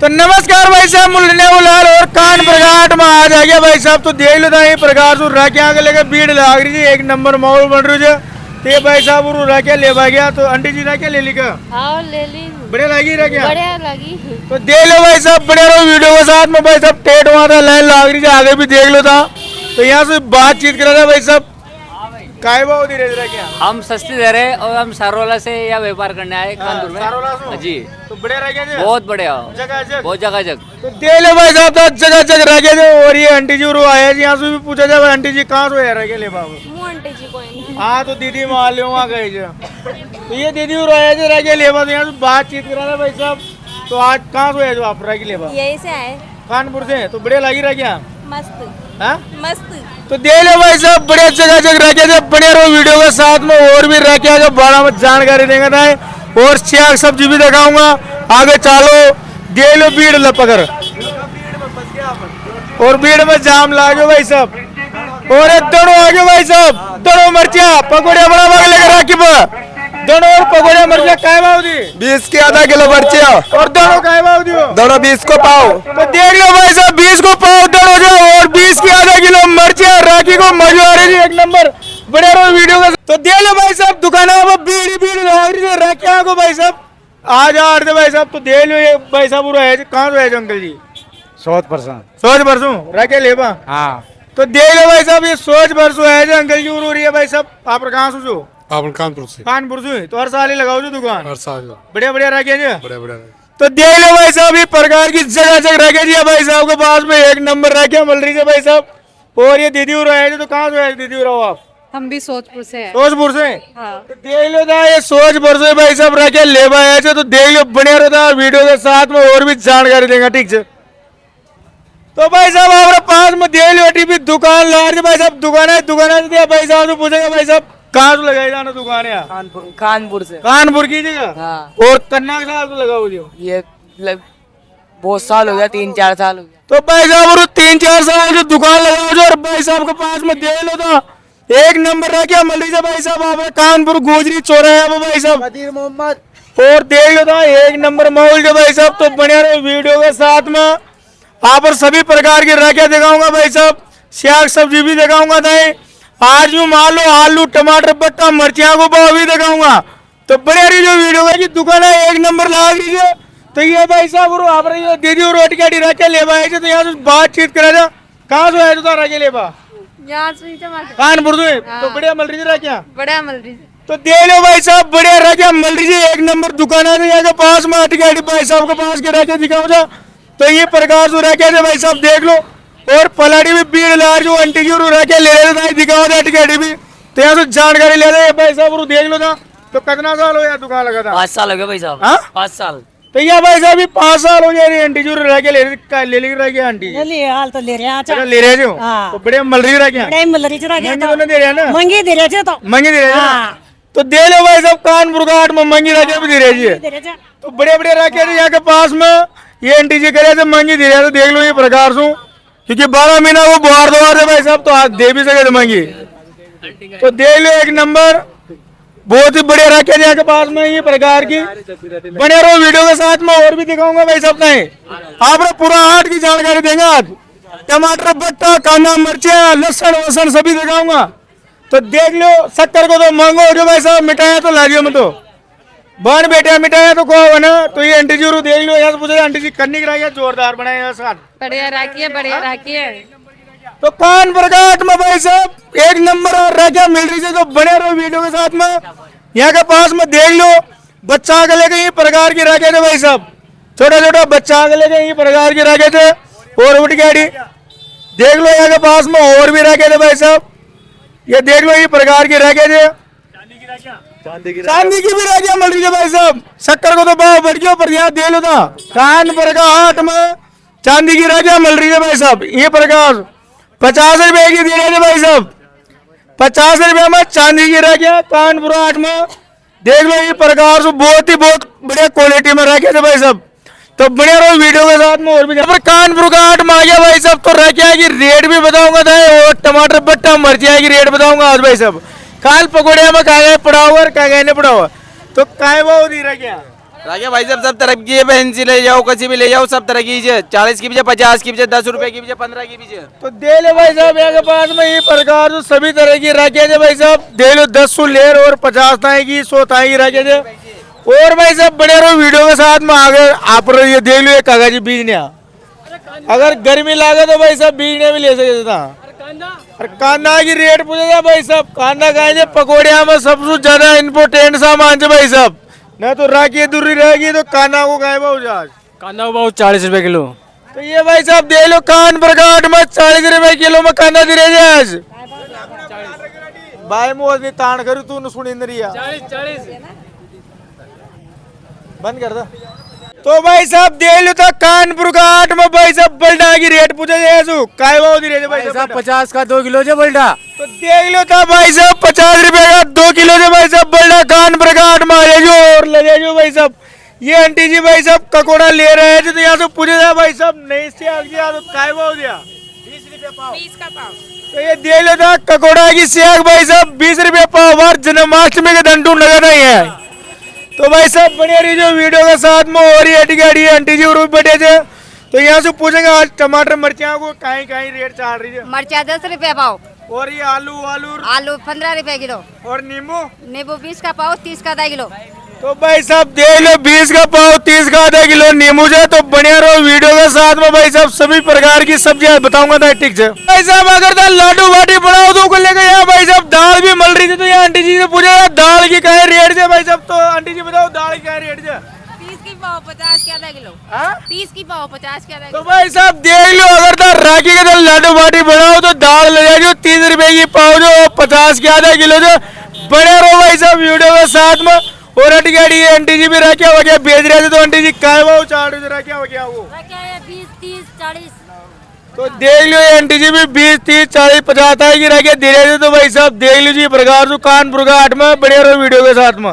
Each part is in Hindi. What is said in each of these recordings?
तो नमस्कार भाई साहब, मुल्ले उलाल और कान प्रकाट में आज आ गया भाई साहब। तो देख लो था प्रकार से राखिया के लेके भीड़ लाग रही है, एक नंबर माहौल बन रही है। तो भाई साहब वो राखिया ले गया। तो आंटी जी राखिया ले ली का? हाँ ले ली। बढ़िया लगी राखिया? बढ़िया लगी। तो देख लो भाई साहब, बड़े रहो वीडियो के साथ में भाई साहब। टेट वहाँ था, लाइन लाग रही है, आगे भी देख लो था। तो यहाँ से बातचीत करा था भाई साहब। काय भाव दे रहे राखिया? हम सस्ती दे रहे और हम सारोला से या व्यापार करने आए कानपुर में जी। तो बढ़िया राखिया जी? बहुत बढ़िया, जगह बहुत जगह जग। तो देख लो भाई साहब, जगह जगह राखिया जी। और ये आंटी जी रो आया जी, यहाँ से भी पूछा जाए आंटी जी कहाँ से राखिया ले बाबू? आंटी जी कोई हाँ तो दीदी मान लो वहाँ गए जी। तो ये दीदी रो आया जी राखिया ले बाबू, यहाँ से बातचीत करा था भाई साहब। तो आज कहाँ से आए जो आप राखी ले बाबू? यही से आए। कानपुर से? तो बढ़िया लगी राखिया? मस्त। हाँ मस्त। तो देख लो भाई साहब, बढ़िया जगह जगह राखिया थे। बढ़िया रहो वीडियो के साथ में, और भी राखिया के बारे में जानकारी देंगे था। और शाक सब्जी भी दिखाऊंगा, आगे चलो देख लो। भीड़ लपकर और भीड़ में जाम लागो भाई साहब। और दोनों आगे भाई साहब, दोनों मर्चिया पकौड़िया बड़ा बड़ा लेकर राखी पर दोनों। और पकौड़िया मर्चिया काय भाव दी? 20 की आधा किलो मर्चिया। और दोनों काय भाव दियो? दोनों 20 को पाओ। तो देख लो भाई साहब, 20 को पाव दोनों जो, और 20 की आधा किलो मर्चिया राखी को मजा आ रही है, एक नंबर। बड़े रहो वीडियो का। तो देख लो भाई साहब, दुकानों पर भीड़ भीड़ लग रही है राखिया को भाई साहब। आज आ रहे भाई साहब। तो देख लो ये भाई साहब पूरा है कहाँ से है अंकल जी? 100 परसों राखिया लेबा। हाँ तो देख लो भाई साहब, ये 100 परसों है जो अंकल जी हो रही है भाई साहब। आप कहाँ से जो? अपन कानपुर से। कानपुर से? तो हर साल ही लगाओ जो दुकान? हर साल बढ़िया बढ़िया राखिया जी। बड़े बड़े। तो देख लो भाई साहब, ये प्रकार की जगह जगह राखिया जी भाई साहब के पास में, एक नंबर राखिया मिल रही है भाई साहब। और ये दीदी हो रहे थे। तो कहाँ से आए दीदी हो रहो आप? हम भी सोचपुर से हैं। सोचपुर से? हाँ। तो देख लो था ये सोचपुर से भाई साहब राखिया ले आए थे। तो देख लो बढ़िया रहता वीडियो के साथ में, और भी जानकारी देंगे, ठीक है? तो भाई साहब हमारे पास में देख लो टीपी दुकान ला रही भाई साहब। दुकान है भाई साहब से पूछेगा भाई साहब कहाँ से लगाई जाना दुकान है? कानपुर से। कानपुर की जगह? हाँ। और कन्ना के साथ लगाओ जो? ये बहुत साल हो गया, 3-4 साल हो गया। तो भाई साहब और 3-4 साल जो दुकान लगाओ जो, और भाई साहब के पास में देख लो था एक नंबर राखिया मिल रही है भाई साहब। आप कानपुर गोजरी चौराहे पे भाई साहब। मदीर मोहम्मद। और देख लो था एक नंबर माहौल जो भाई साहब। तो बढ़िया रहो वीडियो के साथ में, आप पर सभी प्रकार की राखिया दिखाऊंगा भाई साहब। शाक सब्जी भी दिखाऊंगा था। आज यूँ मान लो आलू टमाटर बट्टा मिर्चियाँ को भाव भी दिखाऊंगा। तो बढ़िया रही जो वीडियो है कि दुकान है एक नंबर लगा दीजिए। तो ये भाई साहब और आप रही दीदी और रोटी काटी राखिया ले आए थे। तो यहाँ से बातचीत करा था। कहाँ से आए थे राखिया लेबा? यहाँ से कानपुर से? तो बढ़िया मिल रही थी राखिया? बढ़िया मिल रही। तो देख लो भाई साहब, बढ़िया राखिया मिल रही है, एक नंबर दुकान है। यहाँ के पास में अटकेडी भाई साहब के पास के राखिया दिखाओ जा। तो ये प्रकार से राखिया थे भाई साहब, देख लो। और पलाड़ी भी भीड़ लार जो आंटी जी राखिया ले रहे थे, दिखाओ था अटकेडी भी। तो यहाँ से जानकारी ले रहे भाई साहब और देख लो था। तो कितना साल हो गया दुकान लगा था? 5 साल हो गया भाई साहब। हाँ? 5 साल। तो ये भाई साहब 5 साल हो गए आंटी जी राखिया ले रही है आंटी? हाल तो ले रहे हैं। अच्छा ले रहे जो? हाँ। तो बढ़िया मिल रही राखिया? मिल रही है महंगी दे रहे हैं ना? महंगी दे रहे तो महंगी दे रहे हैं? हाँ। तो दे लो भाई साहब, कानपुर घाट में महंगी राखिया भी दे रही है। दे रहे तो बड़े बड़े राखिया थे यहाँ के पास में। ये आंटी जी करे थे महंगी दे रहे थे, देख लो ये प्रकार से। क्योंकि 12 महीना वो बुहार दवा थे भाई साहब, तो आज दे भी सके थे महंगी। तो देख लो एक नंबर, बहुत ही बढ़िया राखिया थे यहाँ के पास में ये प्रकार की। बने रहो वीडियो के साथ में, और भी दिखाऊंगा भाई साहब। नहीं आप पूरा हाट की जानकारी देंगे आज। टमाटर बट्टा कांदा मिर्चिया लहसुन वसन सभी दिखाऊंगा। तो देख लो, शक्कर को तो मांगो जो भाई साहब, मिठाया तो लाजियो में। तो बन बेटा मिठाया तो कहो ना। तो ये आंटी जी देख लो, यहाँ से पूछे आंटी जी कन्नी की राखिया जोरदार बनाए साथ। बढ़िया राखी है, बढ़िया राखी है। तो कान प्रकाट में भाई साहब एक नंबर और राखिया मिल रही है। तो बने रहो वीडियो के साथ में, यहाँ के पास में देख लो। बच्चा के लेके ये प्रकार की राखिया थे भाई साहब। छोटा छोटा बच्चा के लेके ये प्रकार की राखिया थे। और उठ गाड़ी देख लो, यहाँ के पास में और भी राखिया थे भाई साहब। ये देख लो ये प्रकार की राखिया थे। चांदी की भी राखिया मिल रही है भाई साहब। शक्कर को तो भाव बढ़ गया, पर यहाँ दे लो था कानपुर का हाट में चांदी की राखिया मिल रही है भाई साहब। ये प्रकार 50 रुपए की दे रहे थे भाई साहब। 50 रुपए में चांदी की राखिया कानपुर हाट में। देख लो ये प्रकार से बहुत बढ़िया क्वालिटी में राखिया थे भाई साहब। तो बढ़िया रहो वीडियो के साथ में। और भी कानपुर का हाट में आ गया भाई साहब। तो राखिया की रेट भी बताऊंगा था, और टमाटर बट्टा मिर्चिया की रेट बताऊंगा आज भाई साहब। काल पकौड़िया में क्या पड़ा हुआ और क्या कहने पड़ा हुआ। तो काय भाव दी राखिया? राजा भाई साहब सब तरह की है, बहन से ले जाओ, कसी भी ले जाओ, सब तरह की है। 40 की भी है, 50 की भी है, 10 रुपए की भी है, 15 की भी है। तो दे लो भाई साहब यहाँ के पास में ये प्रकार जो सभी तरह की राखियाँ थे भाई साहब, दे लो 10 सौ लेर और 50 ताई की 100 ताई की राखियाँ थे। और भाई साहब बने रहो वीडियो के साथ में, आगे आप ये देख लो ये कागजी बीज ने, अगर गर्मी लागे तो भाई साहब बीज ने भी ले सकते था। और कांदा की रेट पूछे था भाई साहब, कांदा खाए पकौड़िया में सबसे ज्यादा इम्पोर्टेंट सामान है भाई साहब, नहीं तो राखी दूरी रहेगी तो कांदा को खाए भाव जहाज कांदा बहुत 40 रुपए किलो। तो ये भाई साहब दे लो कानपुर का 8 में 40 रुपए किलो में कांदा दे रहे आज भाई मोद नहीं तान करू तू सुनी रिया 40 बंद कर दो। तो भाई साहब दे लो तो कानपुर का 8 में भाई साहब बल्डा की रेट पूछे जाए काय भाव दे रहे भाई साहब 50 का 2 किलो जो बल्डा। तो देख लो था भाई साहब 50 रुपए का 2 किलो से भाई साहब बल्डा कानपुर का 8 में आ जाओ और ले जाओ भाई साहब। ये आंटी जी भाई साहब ककोड़ा ले रहे हैं तो यहाँ से पूछे था भाई साहब नहीं से आ गया तो काय भाव दिया 20 रुपए पाव। 20 का पाव। तो ये दे लो था ककोड़ा की सेक भाई साहब 20 रुपए पाव बार जन्माष्टमी के दंडू लगा नहीं है। तो भाई साहब बढ़िया रही जो वीडियो के साथ में और ये अटी आंटी जी और बैठे थे तो यहाँ से पूछेंगे आज टमाटर मिर्चियाँ को कहीं कहीं रेट चल रही है। मिर्चा 10 रुपए पाव। और ये आलू आलू आलू 15 रुपए किलो। और नींबू नींबू 20 का पाव 30 का आधा किलो। तो भाई साहब देख लो 20 का पाव 30 का आधा किलो नींबू है। तो बढ़िया रहो वीडियो के साथ में भाई साहब सभी प्रकार की सब्जियां बताऊंगा था ठीक से। भाई साहब अगर था लाडू बाटी बनाओ तो लेकर यहाँ भाई साहब दाल भी मिल रही थी तो यहाँ आंटी जी से पूछा दाल की कहे रेट से भाई साहब। तो आंटी जी बताओ दाल की कहे रेट से 30 की पाव 50 के आधा किलो। 30 की पाव 50 के आधा तो भाई साहब देख लो अगर था राखी के दिन लाडू बाटी बनाओ तो दाल ले जाओ 30 रुपए की पाव जो 50 के आधा किलो जो। बड़े रहो भाई साहब वीडियो के साथ में। और अटगाड़ी आंटी जी भी राखिया वगैरह भेज रहे थे तो आंटी जी काय भाव चार राखिया वगैरह वो 20 30 40। तो देख लो ये आंटी जी भी 20 30 40 50 ताई की राखिया दे रहे थे। तो भाई साहब देख लीजिए प्रकार जो कानपुर का 8 में बड़े रहो वीडियो के साथ में।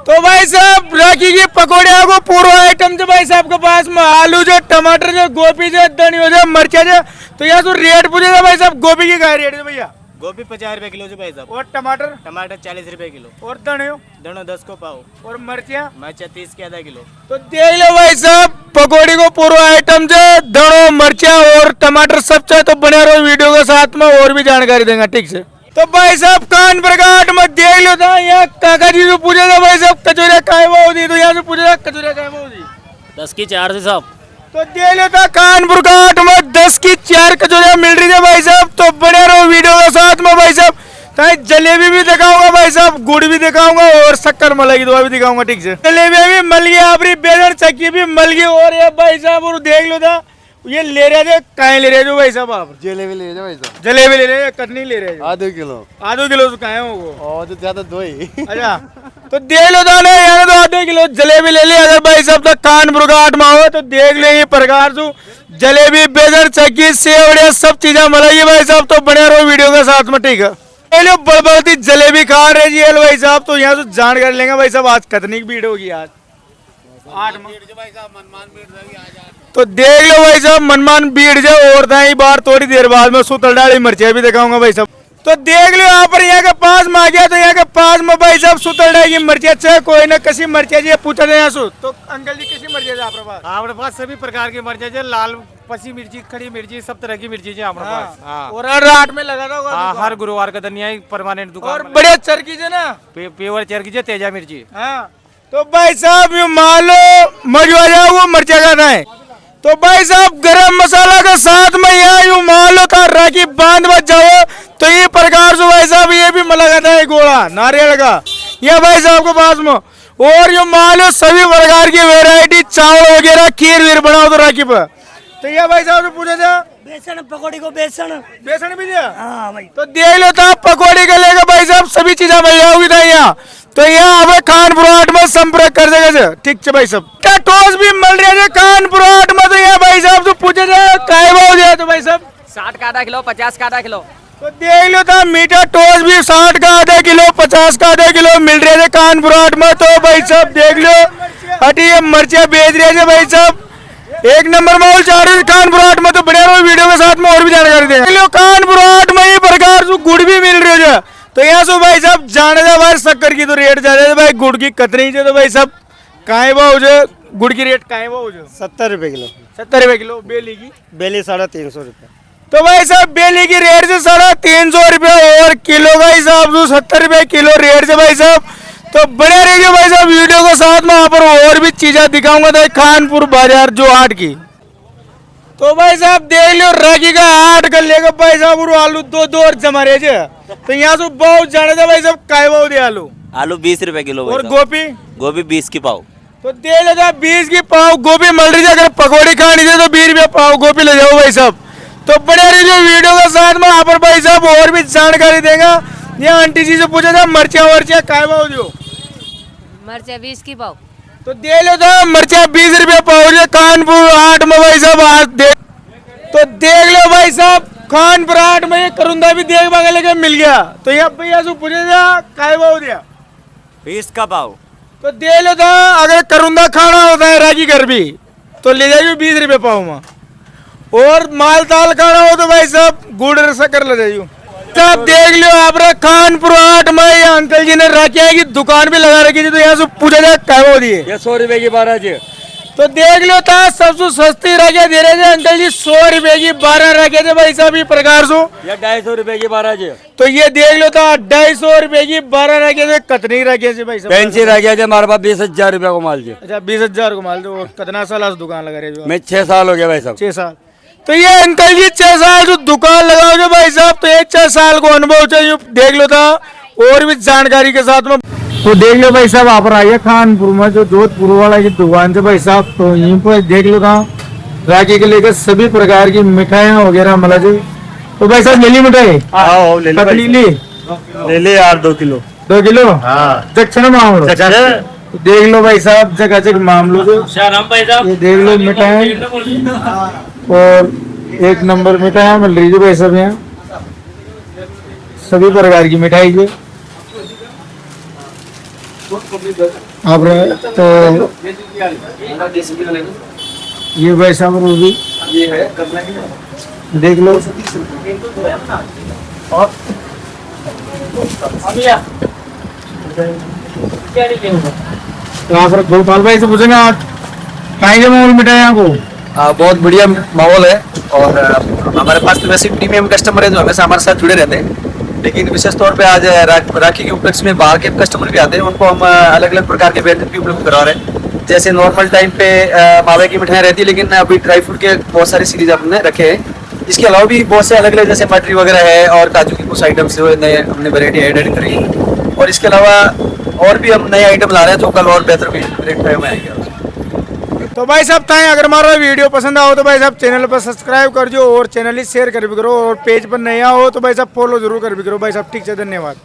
तो भाई साहब राखी की पकौड़िया को पूरा आइटम जो भाई साहब के पास में आलू जो टमाटर जो गोभी जो धनिया जो मिर्चा जो। तो यहाँ तो रेट पूछे था भाई साहब गोभी की क्या रेट है भैया। गोभी 50 रुपए किलो जो भाई साहब। और टमाटर टमाटर 40 रुपए किलो। और धनिया दोनों 10 को पाव। और मिर्चियाँ मिर्चा 30 के आधा किलो। तो देख लो भाई साहब पकौड़ी को पूरा आइटम जो धनो मिर्चा और टमाटर सब चाहिए। तो बने रहो वीडियो के साथ में और भी जानकारी देंगे ठीक से। तो भाई साहब कानपुर का 8 में देख लो था यहाँ काका जी से पूछे था भाई साहब कचौरिया काय भाव दी। तो यहाँ से पूछे था कचौरिया काय भाव दी 10 की 4 से साहब। तो दे लो था कानपुर का 8 में 10 की 4 कचौरिया मिल रही है भाई साहब। तो बने रहो वीडियो के साथ में भाई साहब। जलेबी भी दिखाऊंगा भाई साहब गुड़ भी दिखाऊंगा और शक्कर मलाई की दवा भी दिखाऊंगा ठीक से। जलेबी भी मल गई आपरी बेलन चक्की भी मल गई। और ये भाई साहब और देख लो था ये ले रहे थे कहीं ले रहे थे भाई साहब आप जलेबी ले जाओ भाई साहब। जलेबी ले रहे हैं कटनी ले रहे हैं आधे किलो तो कहे हो वो और तो ज्यादा दो ही। अच्छा तो देख लो था ना यार तो आधे किलो जलेबी ले ले अगर भाई साहब तक कानपुर का 8 में हो तो देख ले ये प्रकार से जलेबी बेलन चक्की सेवड़िया सब चीजें मिलेगी भाई साहब। तो बने रहो वीडियो के साथ में ठीक है। बड़बड़ती जलेबी खा रहे जी भाई साहब। तो यहाँ से जानकारी लेंगे भाई साहब आज कितनी भीड़ होगी आज 8 में। तो देख लो भाई साहब मनमान भीड़ जो और बार थोड़ी देर बाद में सुतल डाली मिर्चियाँ भी दिखाऊंगा भाई साहब। तो देख लो यहाँ पर यहाँ के पास में आ गया तो यहाँ के पास में भाई साहब सुतल डाली की मिर्चियाँ अच्छा कोई ना किसी मिर्चिया जी पूछा था यहाँ से। तो अंकल जी किसी मिर्चिया है आपके पास। हमारे पास सभी प्रकार की मिर्चा है लाल पसी मिर्ची खड़ी मिर्ची सब तरह की मिर्ची है हमारे पास। और हर 8 में लगा था हाँ हर गुरुवार का धनिया परमानेंट दुकान। और बढ़िया चरकी है ना प्योर चरकी है तेजा मिर्ची। हाँ तो भाई साहब ये मान लो मजवा जाओ वो मिर्चा खाना है। तो भाई साहब गरम मसाला के साथ में यहाँ यूँ मान लो था राखी बांध बच जाओ तो ये प्रकार से भाई साहब ये भी लगाता है गोला नारियल का ये भाई साहब के पास में। और यूँ मान लो सभी प्रकार की वेरायटी चावल वगैरह खीर वीर बनाओ तो राखी पर। तो ये भाई साहब से पूछा था बेसन पकौड़ी को बेसन भी दिया। हाँ भाई। तो देख लो था पकौड़ी के लेकर भाई साहब सभी चीजें मिल जाओगी था यहाँ। तो यहाँ हमें कानपुर 8 में संपर्क कर देगा ठीक है भाई साहब। टोस भी मिल रहे थे कानपुर 8 में। तो यहाँ भाई साहब तो पूछे थे काय भाव दिया तो भाई साहब 60 का आधा किलो 50 का आधा किलो। तो देख लो था मीठा टोस भी 60 का आधा किलो 50 का आधा किलो मिल रहे थे कानपुर 8 में। तो भाई साहब देख लो हटी ये मिर्चियाँ बेच रहे थे भाई साहब एक नंबर माहौल चाह रहे थे कानपुर 8 में। तो बढ़िया रहो वीडियो के साथ में और भी जानकारी देंगे। कानपुर 8 में ये प्रकार से गुड़ भी मिल रही है। तो यहाँ से भाई साहब जाने था भाई शक्कर की तो रेट ज्यादा है भाई गुड़ की कतरी से। तो भाई साहब काय भाव जो गुड़ की रेट काय भाव जो 70 रुपए किलो 70 रुपए किलो बेली की बेली 350 रुपए तो भाई साहब बेली की रेट से 350 रुपए और किलो का हिसाब जो 70 रुपए किलो रेट से भाई साहब। तो बने रहिए भाई साहब वीडियो के साथ में, यहाँ पर और भी चीजें दिखाऊंगा तो खानपुर बाजार जो हाट की। तो भाई साहब देख लो राखी का हाट कर लेगा भाई साहब, और आलू दो और जमा रहे थे। तो यहाँ से बहुत जाने थे भाई साहब, काय भाव दे आलू? आलू 20 रुपए किलो भाई और साहब। गोभी? गोभी 20 की पाव। तो दे लेगा 20 की पाव गोभी मिल रही है। अगर पकौड़ी खानी थी तो 20 रुपये पाव गोभी ले जाओ भाई साहब। तो बने रहिए वीडियो के साथ में, यहाँ पर भाई साहब और भी जानकारी देगा। ये आंटी जी से पूछा था मर्चिया वर्चिया काय भाव दो? मिर्चा 20 की पाव। तो दे लो तो मर्चिया 20 रुपये पाव जो कानपुर हाट में भाई साहब। आज देख तो देख लो भाई साहब, कानपुर हाट में ये करुंदा भी देख भागे लेके मिल गया। तो यहाँ भैया से पूछा था काय भाव दिया? 20 का पाव। तो दे लो था। अगर करुंदा खाना होता है रागी घर भी तो ले जाइए 20 रुपये पाव में, और माल ताल खाना हो तो भाई साहब गुड़ शक्कर ले जाइए। साहब देख लो आप कानपुर हाट में ये अंकल जी ने राखी की दुकान भी लगा रखी थी। तो यहाँ से पूछा जाए क्या भाव दिए? ये 100 रुपए की 12 जी। तो देख लो था सबसे सस्ती राखियाँ दे रहे थे अंकल जी, 100 रुपए की 12 राखियाँ थे भाई साहब। ये प्रकार से ये 250 रुपए की 12 जी। तो ये देख लो था 250 रुपए की 12 राखियाँ थे। कितनी राखियाँ थी भाई साहब? फैंसी रह गया जी हमारे पास 20,000 रुपए को माल जी। अच्छा 20,000 को माल दो। कितना साल से दुकान लगा रहे जो? मैं 6 साल हो गया भाई साहब। 6 साल। तो ये अंकल जी 6 साल जो दुकान लगाओगे भाई साहब, तो ये 6 साल को अनुभव चाहिए। देख लो था और भी जानकारी के साथ में। तो देख लो भाई साहब आप आइए खानपुर में जो जोधपुर वाला की दुकान से भाई साहब। तो यहीं पर देख लो था राखी के लेकर सभी प्रकार की मिठाइयाँ वगैरह मिला जी। तो भाई साहब मिली मिठाई आओ ले पतली ली ले यार 2 किलो। 2 किलो जक्षण मामलो। तो देख लो भाई साहब जगह जगह मामलो जो ये देख लो मिठाई, और एक नंबर मिठाई मिल रही है भाई साहब यहाँ सभी प्रकार की मिठाई जो आप तो ये भाई साहब रूबी देख लो। तो आप गोपाल भाई से पूछेंगे आप कहीं से माहौल मिठाई यहाँ को? बहुत बढ़िया माहौल है, और हमारे पास तो वैसे प्रीमियम कस्टमर है जो हमेशा हमारे साथ जुड़े रहते हैं, लेकिन विशेष तौर पे आज राखी के उपलक्ष्य में बाहर के कस्टमर भी आते हैं। उनको हम अलग अलग प्रकार के व्यंजन भी उपलब्ध करवा रहे हैं। जैसे नॉर्मल टाइम पे मावे की मिठाई रहती है, लेकिन अभी ड्राई फ्रूट के बहुत सारे सीरीज हमने रखे हैं। इसके अलावा भी बहुत से अलग अलग जैसे मटरी वगैरह है और काजू की कुछ आइटम्स नए हमने वैरायटी एड करी है। और इसके अलावा और भी हम नए आइटम ला रहे हैं जो कल और बेहतर रेट में आएंगे। तो भाई साहब ताएं अगर हमारा वीडियो पसंद आओ तो भाई साहब चैनल पर सब्सक्राइब कर दो, और चैनल ही शेयर कर भी करो, और पेज पर नया हो तो भाई साहब फॉलो जरूर कर भी करो भाई साहब। ठीक है, धन्यवाद।